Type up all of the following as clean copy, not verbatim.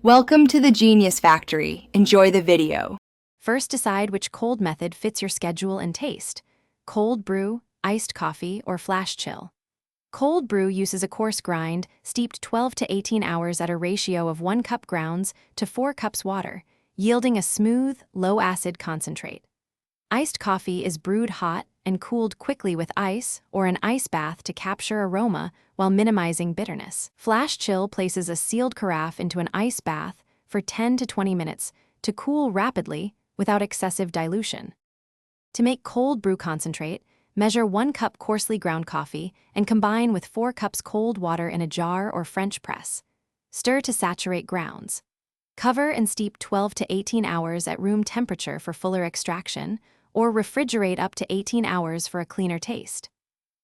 Welcome to the Genius Factory. Enjoy the video. First, decide which cold method fits your schedule and taste: cold brew, iced coffee, or flash chill. Cold brew uses a coarse grind, steeped 12 to 18 hours at a ratio of 1 cup grounds to 4 cups water, yielding a smooth, low-acid concentrate. Iced coffee is brewed hot and cooled quickly with ice or an ice bath to capture aroma while minimizing bitterness. Flash chill places a sealed carafe into an ice bath for 10 to 20 minutes to cool rapidly without excessive dilution. To make cold brew concentrate, measure 1 cup coarsely ground coffee and combine with 4 cups cold water in a jar or French press. Stir to saturate grounds. Cover and steep 12 to 18 hours at room temperature for fuller extraction, or refrigerate up to 18 hours for a cleaner taste.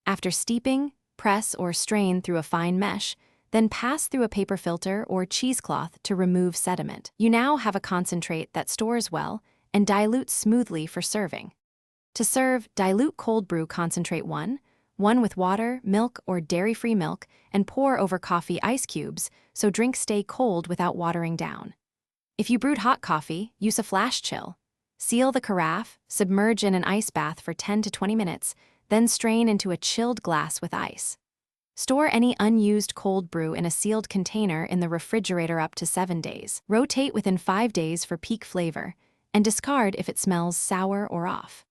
After steeping, press or strain through a fine mesh, then pass through a paper filter or cheesecloth to remove sediment. You now have a concentrate that stores well and dilutes smoothly for serving. To serve, dilute cold brew concentrate 1 with water, milk, or dairy-free milk, and pour over coffee ice cubes so drinks stay cold without watering down. If you brewed hot coffee, use a flash chill. Seal the carafe, submerge in an ice bath for 10 to 20 minutes, then strain into a chilled glass with ice. Store any unused cold brew in a sealed container in the refrigerator up to 7 days. Rotate within 5 days for peak flavor, and discard if it smells sour or off.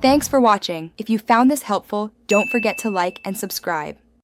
Thanks for watching. If you found this helpful, don't forget to like and subscribe.